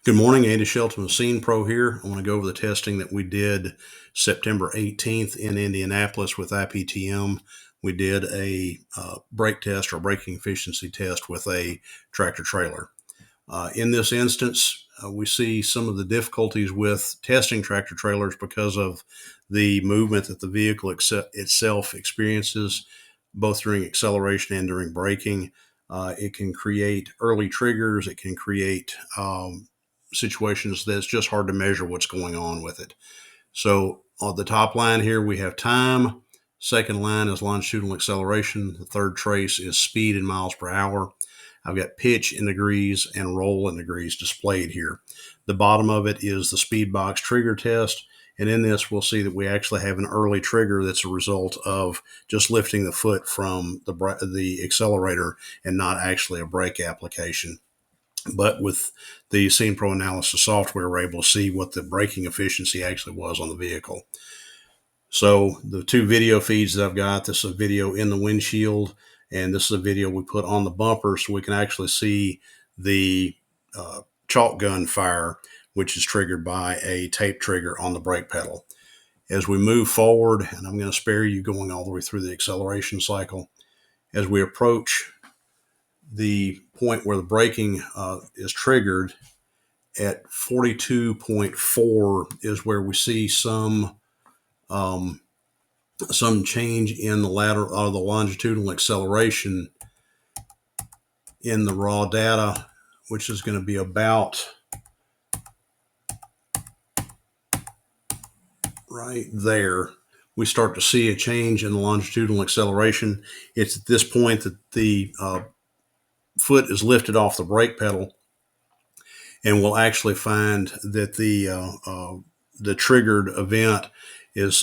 Good morning, Andy Shelton with ScenePro here. I want to go over the testing that we did September 18th in Indianapolis with Iptm. We did a brake test or braking efficiency test with a tractor trailer. In this instance, we see some of the difficulties with testing tractor trailers because of the movement that the vehicle itself experiences, both during acceleration and during braking. It can create early triggers. It can create situations that's just hard to measure what's going on with it. So on the top line here, we have time. Second line is longitudinal acceleration. The third trace is speed in miles per hour. I've got pitch in degrees and roll in degrees displayed here. The bottom of it is the speed box trigger test. And in this, we'll see that we actually have an early trigger that's a result of just lifting the foot from the accelerator and not actually a brake application. But with the ScenePro analysis software, we're able to see what the braking efficiency actually was on the vehicle. So the two video feeds that I've got, this is a video in the windshield, and this is a video we put on the bumper so we can actually see the chalk gun fire, which is triggered by a tape trigger on the brake pedal. As we move forward, and I'm going to spare you going all the way through the acceleration cycle, as we approach the point where the braking is triggered at 42.4 is where we see some change in the the longitudinal acceleration in the raw data, which is going to be about right there. We start to see a change in the longitudinal acceleration. It's at this point that the foot is lifted off the brake pedal, and we'll actually find that the triggered event is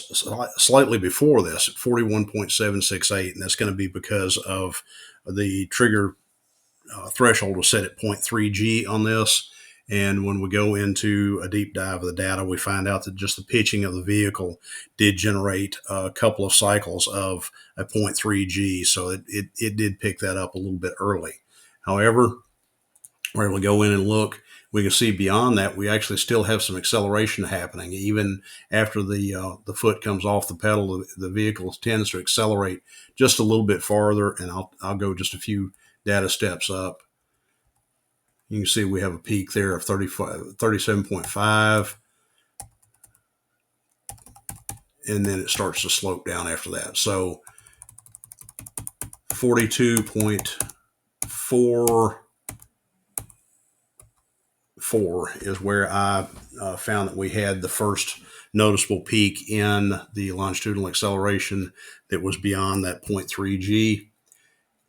slightly before this at 41.768, and that's going to be because of the trigger threshold was set at 0.3 G on this. And when we go into a deep dive of the data, we find out that just the pitching of the vehicle did generate a couple of cycles of a 0.3 G. So it did pick that up a little bit early. However, we're able to go in and look. We can see beyond that, we actually still have some acceleration happening. Even after the foot comes off the pedal, the vehicle tends to accelerate just a little bit farther, and I'll go just a few data steps up. You can see we have a peak there of 37.5, and then it starts to slope down after that. So 42.4 is where I found that we had the first noticeable peak in the longitudinal acceleration that was beyond that 0.3 G.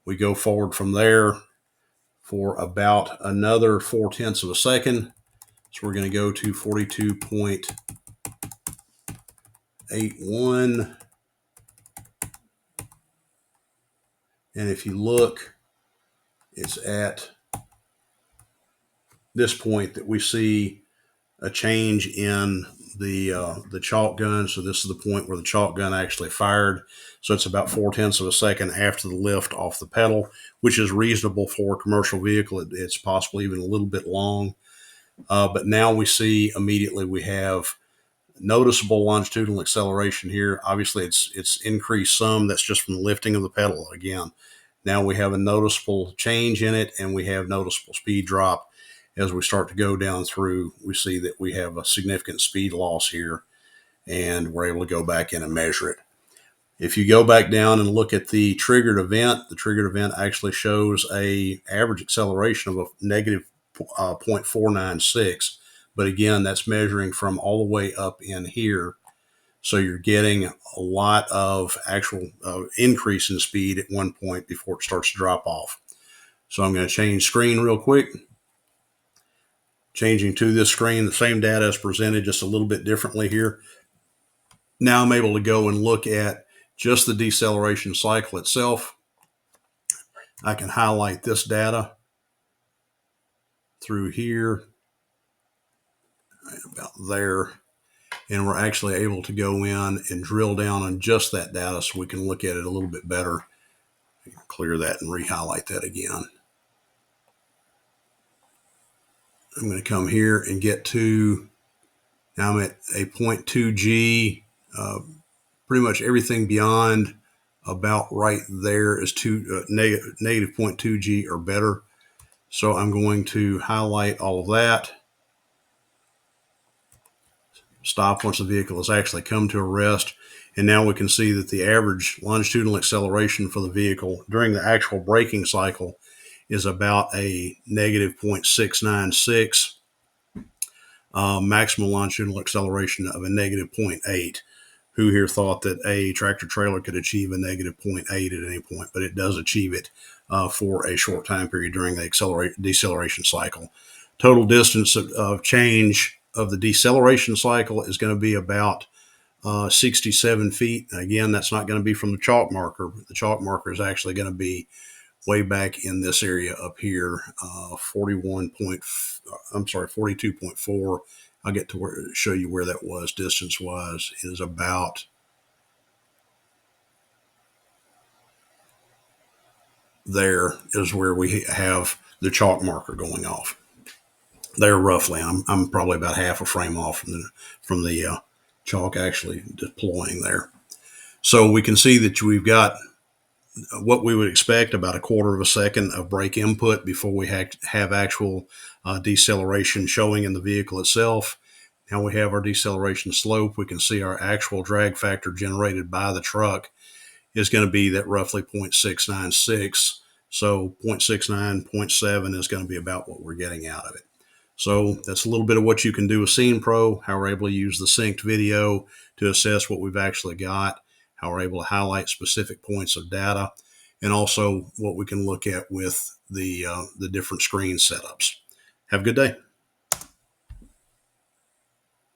We go forward from there for about another 0.4 of a second. So we're going to go to 42.81. And if you look, it's at this point that we see a change in the chalk gun. So this is the point where the chalk gun actually fired. So it's about 0.4 of a second after the lift off the pedal, which is reasonable for a commercial vehicle. It's possibly even a little bit long. But now we see immediately we have noticeable longitudinal acceleration here. Obviously, it's increased some. That's just from the lifting of the pedal again. Now we have a noticeable change in it, and we have noticeable speed drop. As we start to go down through, we see that we have a significant speed loss here, and we're able to go back in and measure it. If you go back down and look at the triggered event actually shows a average acceleration of a negative 0.496. But again, that's measuring from all the way up in here. So you're getting a lot of actual increase in speed at one point before it starts to drop off. So I'm going to change screen real quick. Changing to this screen, the same data is presented just a little bit differently here. Now I'm able to go and look at just the deceleration cycle itself. I can highlight this data through here, right about there, and we're actually able to go in and drill down on just that data so we can look at it a little bit better. Clear that and re-highlight that again. I'm going to come here and get to, now I'm at a 0.2 G. Pretty much everything beyond about right there is negative 0.2 G or better. So I'm going to highlight all of that. Stop once the vehicle has actually come to a rest. And now we can see that the average longitudinal acceleration for the vehicle during the actual braking cycle is about a negative 0.696, maximum longitudinal acceleration of a negative 0.8. Who here thought that a tractor trailer could achieve a negative 0.8 at any point, but it does achieve it for a short time period during the deceleration cycle. Total distance of change of the deceleration cycle is going to be about 67 feet. Again, that's not going to be from the chalk marker. The chalk marker is actually going to be way back in this area up here, 42.4. I'll get to show you where that was distance wise. Is about there is where we have the chalk marker going off. There roughly, I'm probably about half a frame off from the chalk actually deploying there. So we can see that we've got what we would expect, about a quarter of a second of brake input before we have actual deceleration showing in the vehicle itself. Now we have our deceleration slope. We can see our actual drag factor generated by the truck is going to be that roughly 0.696. So 0.69, 0.7 is going to be about what we're getting out of it. So that's a little bit of what you can do with ScenePro, how we're able to use the synced video to assess what we've actually got, how we're able to highlight specific points of data, and also what we can look at with the different screen setups. Have a good day.